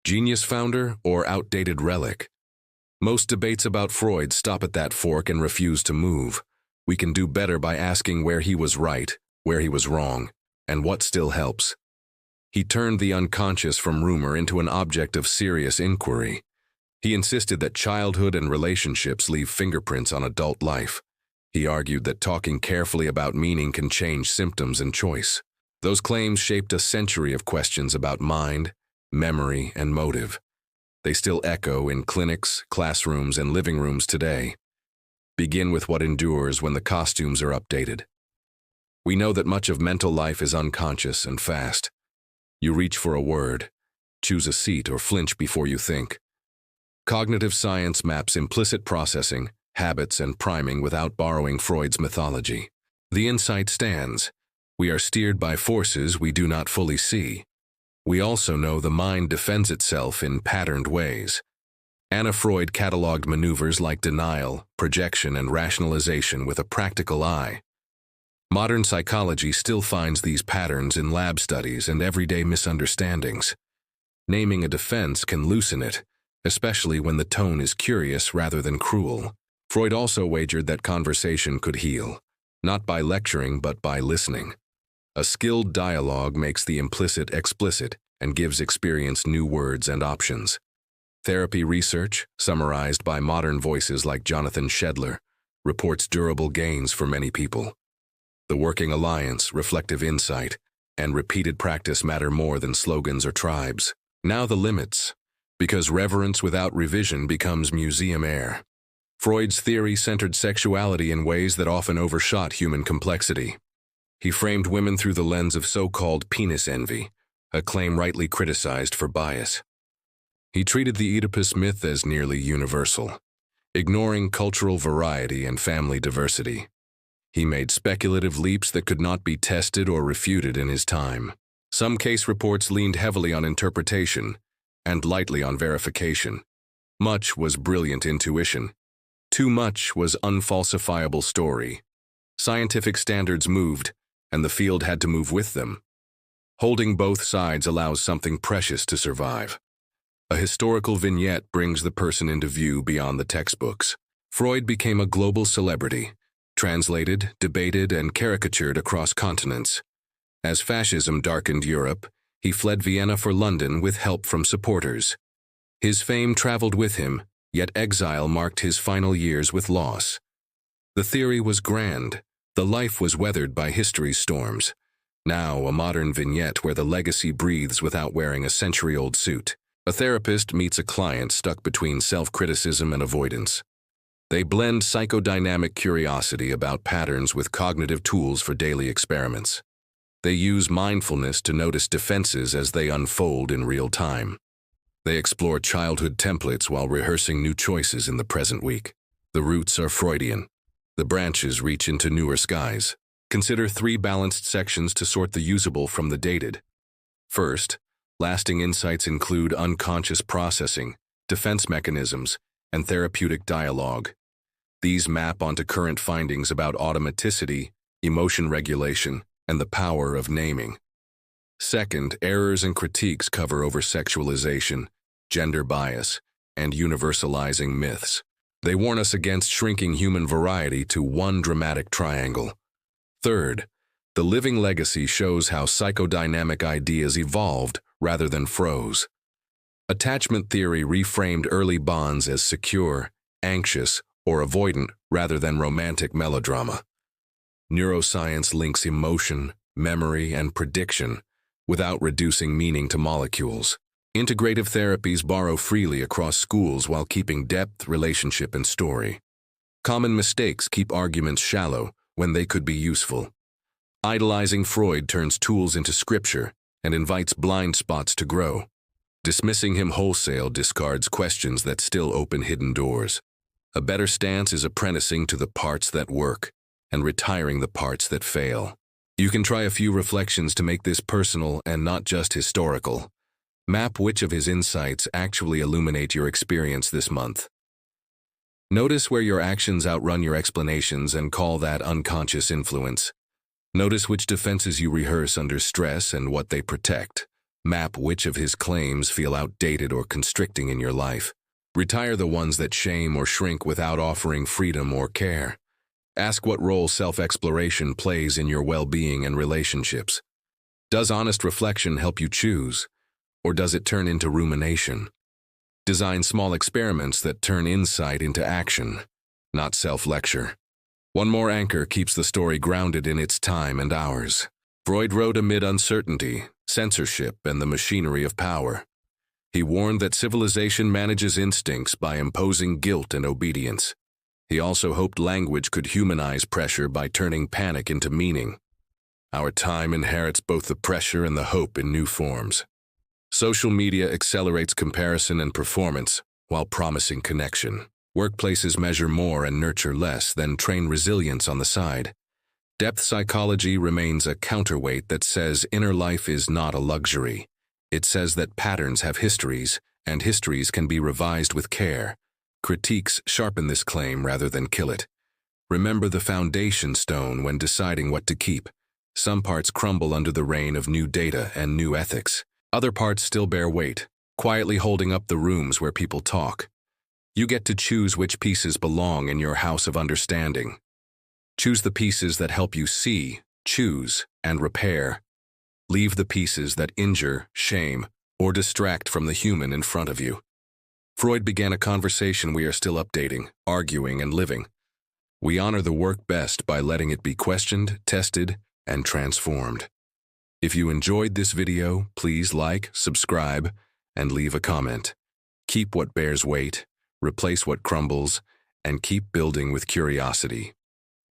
Genius founder or outdated relic? Most debates about Freud stop at that fork and refuse to move. We can do better by asking where he was right, where he was wrong, and what still helps. He turned the unconscious from rumor into an object of serious inquiry. He insisted that childhood and relationships leave fingerprints on adult life. He argued that talking carefully about meaning can change symptoms and choice. Those claims shaped a century of questions about mind, memory, and motive. They still echo in clinics, classrooms, and living rooms today. Begin with what endures when the costumes are updated. We know that much of mental life is unconscious and fast. You reach for a word, choose a seat, or flinch before you think. Cognitive science maps implicit processing, habits, and priming without borrowing Freud's mythology. The insight stands. We are steered by forces we do not fully see. We also know the mind defends itself in patterned ways. Anna Freud cataloged maneuvers like denial, projection, and rationalization with a practical eye. Modern psychology still finds these patterns in lab studies and everyday misunderstandings. Naming a defense can loosen it, especially when the tone is curious rather than cruel. Freud also wagered that conversation could heal, not by lecturing but by listening. A skilled dialogue makes the implicit explicit and gives experience new words and options. Therapy research, summarized by modern voices like Jonathan Shedler, reports durable gains for many people. The working alliance, reflective insight, and repeated practice matter more than slogans or tribes. Now the limits, because reverence without revision becomes museum air. Freud's theory centered sexuality in ways that often overshot human complexity. He framed women through the lens of so-called penis envy, a claim rightly criticized for bias. He treated the Oedipus myth as nearly universal, ignoring cultural variety and family diversity. He made speculative leaps that could not be tested or refuted in his time. Some case reports leaned heavily on interpretation and lightly on verification. Much was brilliant intuition. Too much was unfalsifiable story. Scientific standards moved, and the field had to move with them. Holding both sides allows something precious to survive. A historical vignette brings the person into view beyond the textbooks. Freud became a global celebrity, translated, debated, and caricatured across continents. As fascism darkened Europe, he fled Vienna for London with help from supporters. His fame traveled with him, yet exile marked his final years with loss. The theory was grand. The life was weathered by history's storms. Now a modern vignette where the legacy breathes without wearing a century-old suit. A therapist meets a client stuck between self-criticism and avoidance. They blend psychodynamic curiosity about patterns with cognitive tools for daily experiments. They use mindfulness to notice defenses as they unfold in real time. They explore childhood templates while rehearsing new choices in the present week. The roots are Freudian. The branches reach into newer skies. Consider 3 balanced sections to sort the usable from the dated. First, lasting insights include unconscious processing, defense mechanisms, and therapeutic dialogue. These map onto current findings about automaticity, emotion regulation, and the power of naming. Second, errors and critiques cover over-sexualization, gender bias, and universalizing myths. They warn us against shrinking human variety to one dramatic triangle. Third, the living legacy shows how psychodynamic ideas evolved rather than froze. Attachment theory reframed early bonds as secure, anxious, or avoidant rather than romantic melodrama. Neuroscience links emotion, memory, and prediction without reducing meaning to molecules. Integrative therapies borrow freely across schools while keeping depth, relationship, and story. Common mistakes keep arguments shallow when they could be useful. Idolizing Freud turns tools into scripture and invites blind spots to grow. Dismissing him wholesale discards questions that still open hidden doors. A better stance is apprenticing to the parts that work and retiring the parts that fail. You can try a few reflections to make this personal and not just historical. Map which of his insights actually illuminate your experience this month. Notice where your actions outrun your explanations and call that unconscious influence. Notice which defenses you rehearse under stress and what they protect. Map which of his claims feel outdated or constricting in your life. Retire the ones that shame or shrink without offering freedom or care. Ask what role self-exploration plays in your well-being and relationships. Does honest reflection help you choose, or does it turn into rumination? Design small experiments that turn insight into action, not self-lecture. One more anchor keeps the story grounded in its time and ours. Freud wrote amid uncertainty, censorship, and the machinery of power. He warned that civilization manages instincts by imposing guilt and obedience. He also hoped language could humanize pressure by turning panic into meaning. Our time inherits both the pressure and the hope in new forms. Social media accelerates comparison and performance while promising connection. Workplaces measure more and nurture less, then train resilience on the side. Depth psychology remains a counterweight that says inner life is not a luxury. It says that patterns have histories, and histories can be revised with care. Critiques sharpen this claim rather than kill it. Remember the foundation stone when deciding what to keep. Some parts crumble under the rain of new data and new ethics. Other parts still bear weight, quietly holding up the rooms where people talk. You get to choose which pieces belong in your house of understanding. Choose the pieces that help you see, choose, and repair. Leave the pieces that injure, shame, or distract from the human in front of you. Freud began a conversation we are still updating, arguing, and living. We honor the work best by letting it be questioned, tested, and transformed. If you enjoyed this video, please like, subscribe, and leave a comment. Keep what bears weight, replace what crumbles, and keep building with curiosity.